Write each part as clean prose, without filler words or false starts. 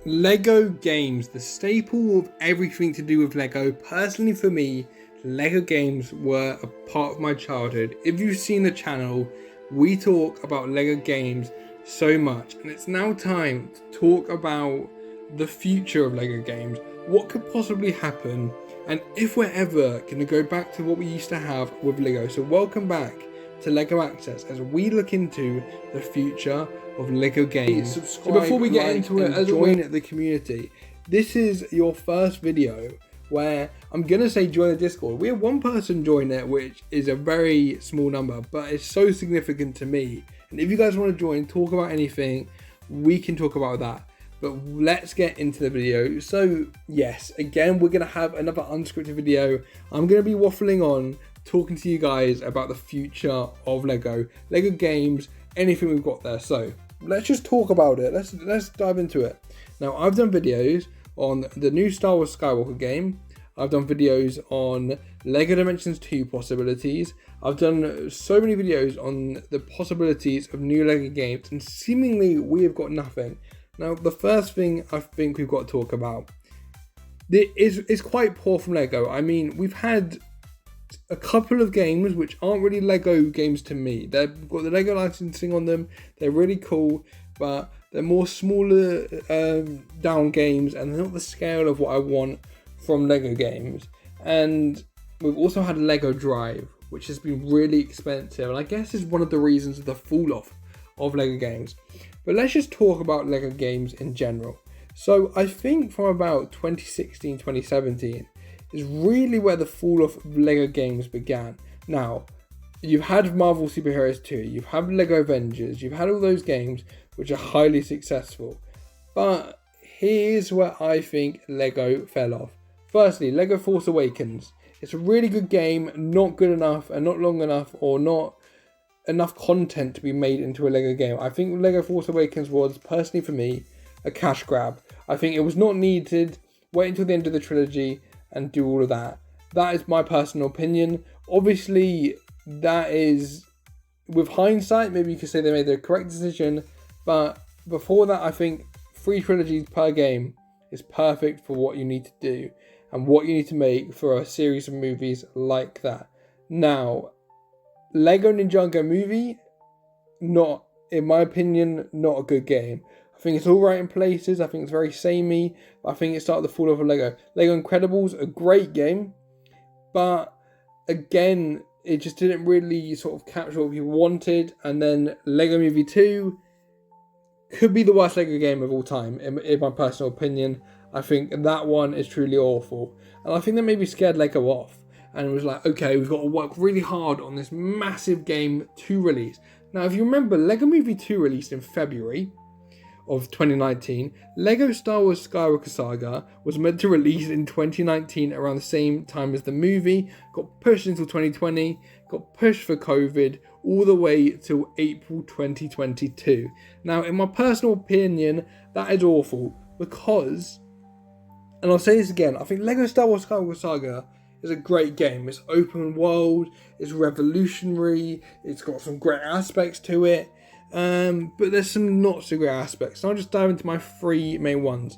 Lego games, the staple of everything to do with Lego. Personally for me, Lego games were a part of my childhood. If you've seen the channel, we talk about Lego games so much, and it's now time to talk about the future of Lego games, what could possibly happen, and if we're ever going to go back to what we used to have with Lego. So welcome back to Lego Access as we look into the future of Lego games. So before we get into it, as join the community, this is your first video where I'm gonna say join the Discord. We have one person join it, which is a very small number, but it's so significant to me. And if you guys want to join, talk about anything, we can talk about that. But let's get into the video. So yes, again, we're gonna have another unscripted video. I'm gonna be waffling on, talking to you guys about the future of Lego games, anything we've got there. So let's just talk about it. Let's dive into it. Now, I've done videos on the new Star Wars Skywalker game. I've done videos on Lego Dimensions 2 possibilities. I've done so many videos on the possibilities of new Lego games, and seemingly we have got nothing. Now, the first thing I think we've got to talk about is quite poor from Lego. I mean, we've had a couple of games which aren't really Lego games to me. They've got the Lego licensing on them. They're really cool, but they're more smaller down games, and they're not the scale of what I want from Lego games. And we've also had Lego Drive, which has been really expensive, and I guess is one of the reasons of the fall off of Lego games. But let's just talk about Lego games in general. So I think from about 2016, 2017 is really where the fall off of Lego games began. Now, you've had Marvel Superheroes 2, you've had Lego Avengers, you've had all those games which are highly successful. But here's where I think Lego fell off. Firstly, Lego Force Awakens. It's a really good game, not good enough and not long enough, or not enough content to be made into a Lego game. I think Lego Force Awakens was, personally for me, a cash grab. I think it was not needed. Wait until the end of the trilogy and do all of that. That is my personal opinion. Obviously, that is, with hindsight, maybe you could say they made the correct decision, but before that, I think 3 trilogies per game is perfect for what you need to do and what you need to make for a series of movies like that. Now, Lego Ninjago movie, not, in my opinion, not a good game. I think it's all right in places. I think it's very samey. I think it started the fall off of Lego. Lego Incredibles, a great game, but again, it just didn't really sort of capture what people wanted. And then Lego Movie 2 could be the worst Lego game of all time, in my personal opinion. I think that one is truly awful. And I think that maybe scared Lego off. And it was like, okay, we've got to work really hard on this massive game to release. Now, if you remember, Lego Movie 2 released in February of 2019. Lego Star Wars Skywalker Saga was meant to release in 2019 around the same time as the movie, got pushed until 2020, got pushed for COVID, all the way till April 2022. Now, in my personal opinion, that is awful because, and I'll say this again, I think Lego Star Wars Skywalker Saga is a great game. It's open world, it's revolutionary, it's got some great aspects to it. But there's some not so great aspects. So I'll just dive into my 3 main ones.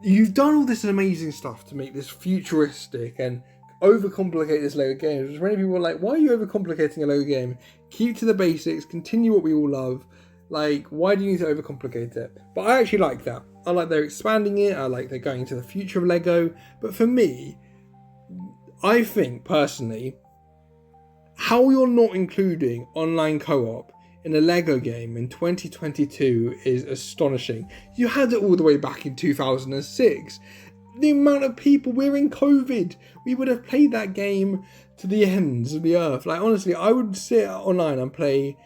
You've done all this amazing stuff to make this futuristic and overcomplicate this Lego game. Because many people are like, why are you overcomplicating a Lego game? Keep to the basics, continue what we all love. Like, why do you need to overcomplicate it? But I actually like that. I like they're expanding it. I like they're going into the future of Lego. But for me, I think personally, how you're not including online co-op in a Lego game in 2022 is astonishing. You had it all the way back in 2006. The amount of people, we're in COVID. We would have played that game to the ends of the earth. Like, honestly, I would sit online and play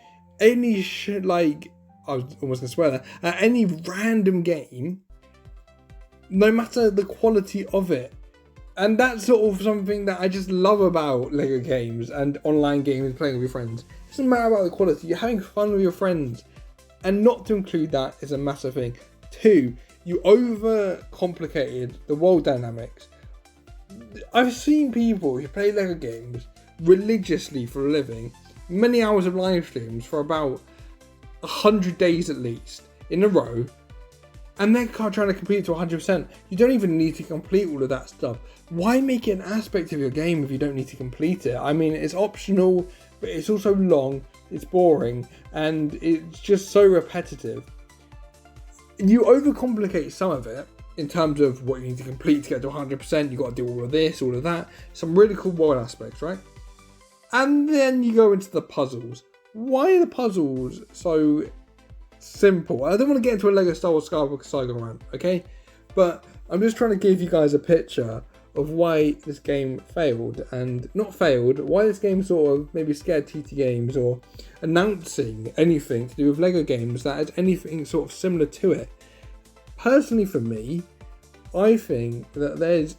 any shit, like, I was almost gonna swear there, any random game, no matter the quality of it. And that's sort of something that I just love about Lego games and online games, playing with your friends. It doesn't matter about the quality, you're having fun with your friends. And not to include that is a massive thing. 2, you overcomplicated the world dynamics. I've seen people who play Lego games religiously for a living, many hours of live streams for about 100 days at least, in a row, And they're trying to complete it to 100%. You don't even need to complete all of that stuff. Why make it an aspect of your game if you don't need to complete it? I mean, it's optional, but it's also long, it's boring, and it's just so repetitive. You overcomplicate some of it in terms of what you need to complete to get to 100%. You got to do all of this, all of that. Some really cool world aspects, right? And then you go into the puzzles. Why are the puzzles so simple? I don't want to get into a Lego Star Wars Skywalker Saga rant, okay? But I'm just trying to give you guys a picture of why this game failed, and not failed, why this game sort of maybe scared TT Games or announcing anything to do with Lego games that had anything sort of similar to it. Personally for me, I think that there's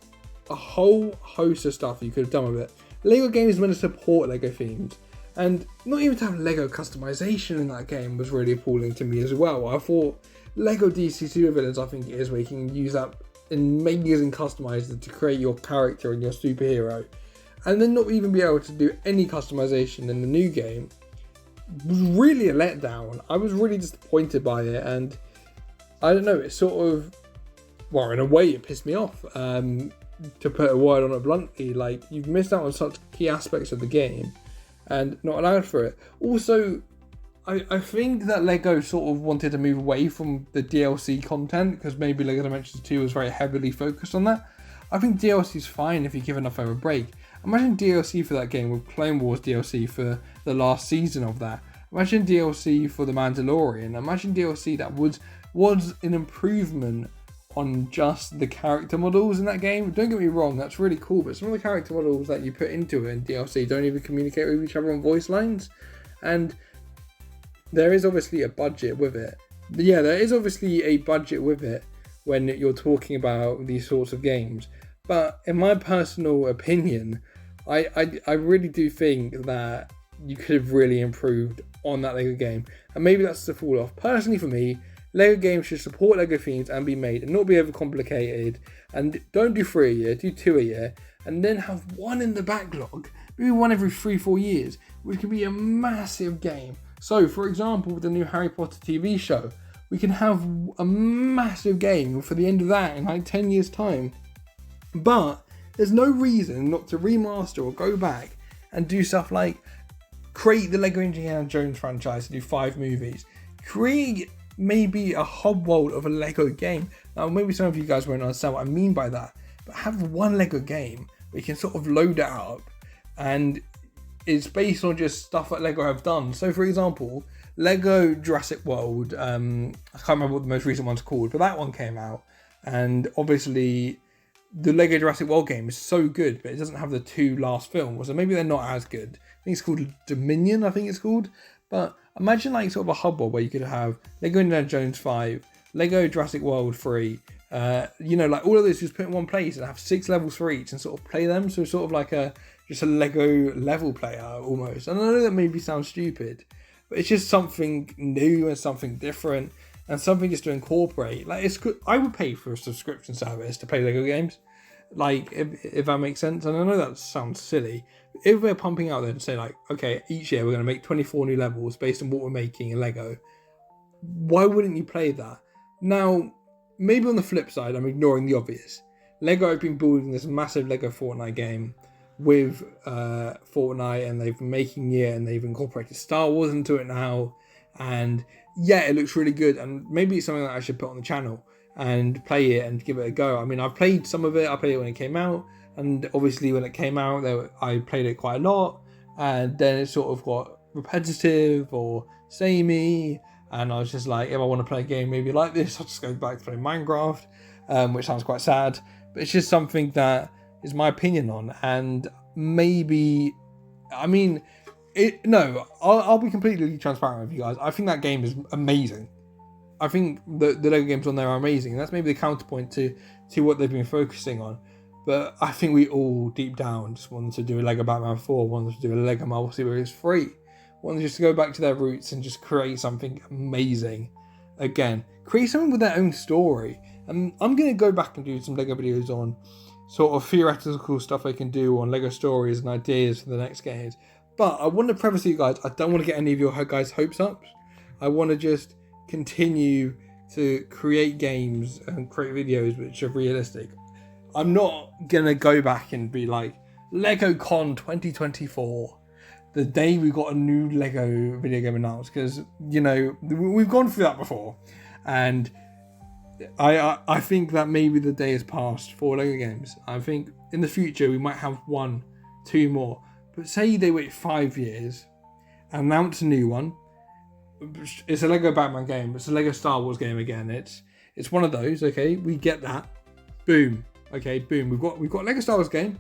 a whole host of stuff you could have done with it. Lego games is meant to support Lego themes, and not even to have Lego customization in that game was really appalling to me as well. I thought Lego DC Supervillains, I think it is, where you can use that amazing customizer to create your character and your superhero, and then not even be able to do any customization in the new game was really a letdown. I was really disappointed by it, and I don't know, it sort of, well, in a way it pissed me off, to put a word on it bluntly. Like, you've missed out on such key aspects of the game and not allowed for it. Also, I think that Lego sort of wanted to move away from the DLC content, because maybe Lego Dimensions 2 was very heavily focused on that. I think DLC is fine if you give enough of a break. Imagine DLC for that game with Clone Wars DLC for the last season of that. Imagine DLC for The Mandalorian. Imagine DLC that was an improvement on just the character models in that game. Don't get me wrong, that's really cool, but some of the character models that you put into it in DLC don't even communicate with each other on voice lines. And there is obviously a budget with it. Yeah, there is obviously a budget with it when you're talking about these sorts of games. But in my personal opinion, I really do think that you could have really improved on that Lego game. And maybe that's the fall off. Personally for me, Lego games should support Lego themes and be made and not be overcomplicated. And don't do 3 a year, do 2 a year. And then have one in the backlog, maybe one every 3-4 years, which could be a massive game. So, for example, with the new Harry Potter TV show, we can have a massive game for the end of that in like 10 years' time. But there's no reason not to remaster or go back and do stuff like create the Lego Indiana Jones franchise to do 5 movies. Create maybe a hub world of a Lego game. Now, maybe some of you guys won't understand what I mean by that, but have one Lego game where you can sort of load it up, and it's based on just stuff that Lego have done. So, for example, Lego Jurassic World, I can't remember what the most recent one's called, but that one came out, and obviously the Lego Jurassic World game is so good, but it doesn't have the 2 last films, so maybe they're not as good. I think it's called Dominion, I think it's called. But imagine like sort of a hub world where you could have Lego Indiana Jones 5, Lego Jurassic World 3, like all of this just put in one place and have 6 levels for each and sort of play them. So sort of like just a Lego level player almost. And I know that maybe sounds stupid, but it's just something new and something different and something just to incorporate. Like, it's good. I would pay for a subscription service to play Lego games, like if that makes sense. And I know that sounds silly. If we're pumping out there to say like, okay, each year we're going to make 24 new levels based on what we're making in Lego, why wouldn't you play that? Now, maybe on the flip side, I'm ignoring the obvious. Lego have been building this massive Lego Fortnite game with Fortnite, and they've been making it, and they've incorporated Star Wars into it now, and yeah, it looks really good, and maybe it's something that I should put on the channel and play it and give it a go. I mean, I've played some of it. I played it when it came out, and obviously when it came out, I played it quite a lot, and then it sort of got repetitive or samey, and I was just like, if I want to play a game maybe like this, I'll just go back to play Minecraft, which sounds quite sad, but it's just something that is my opinion on. And maybe, I mean, I'll be completely transparent with you guys. I think that game is amazing. I think the Lego games on there are amazing. And that's maybe the counterpoint to what they've been focusing on. But I think we all deep down just wanted to do a Lego Batman 4, wanted to do a Lego Marvel Series 3, wanted just to go back to their roots and just create something amazing again. Create something with their own story. And I'm going to go back and do some Lego videos on sort of theoretical stuff I can do on Lego stories and ideas for the next games. But I want to preface you guys, I don't want to get any of your guys' hopes up. I want to just continue to create games and create videos which are realistic. I'm not gonna go back and be like LegoCon 2024, the day we got a new Lego video game announced, because you know we've gone through that before, and I think that maybe the day has passed for Lego games. I think in the future we might have 1, 2 more, but say they wait 5 years, announce a new one. It's a Lego Batman game, it's a Lego Star Wars game again. It's one of those. Okay, we get that. Boom. Okay, boom. We've got Lego Star Wars game.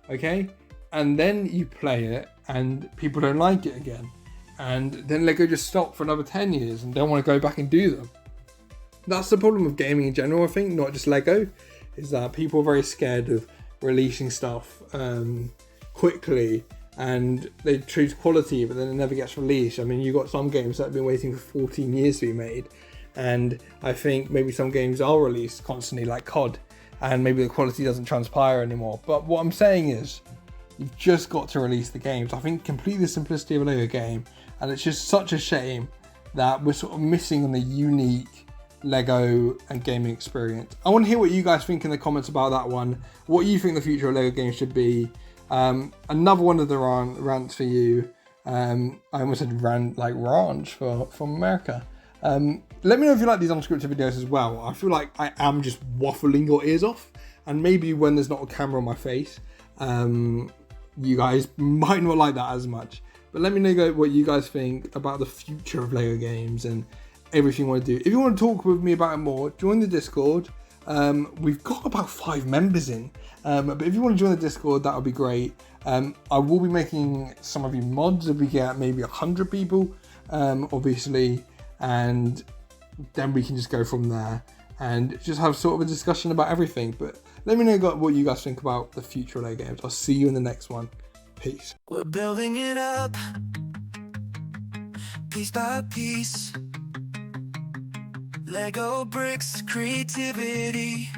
Okay, and then you play it and people don't like it again, and then Lego just stop for another 10 years and don't want to go back and do them. That's the problem with gaming in general, I think, not just Lego, is that people are very scared of releasing stuff quickly, and they choose quality, but then it never gets released. I mean, you've got some games that have been waiting for 14 years to be made, and I think maybe some games are released constantly, like COD, and maybe the quality doesn't transpire anymore. But what I'm saying is, you've just got to release the games. I think complete the simplicity of a Lego game, and it's just such a shame that we're sort of missing on the unique Lego and gaming experience. I want to hear what you guys think in the comments about that one. What you think the future of Lego games should be. Another one of the rants for you. I almost said rant like ranch from America. Let me know if you like these unscripted videos as well. I feel like I am just waffling your ears off, and maybe when there's not a camera on my face, you guys might not like that as much. But let me know what you guys think about the future of Lego games and everything you want to do. If you want to talk with me about it more, join the Discord. We've got about 5 members in, but if you want to join the Discord, that would be great. I will be making some of you mods if we get maybe 100 people, obviously, and then we can just go from there and just have sort of a discussion about everything. But let me know what you guys think about the future of Lego games. I'll see you in the next one. Peace. We're building it up, piece by piece. Lego bricks, creativity.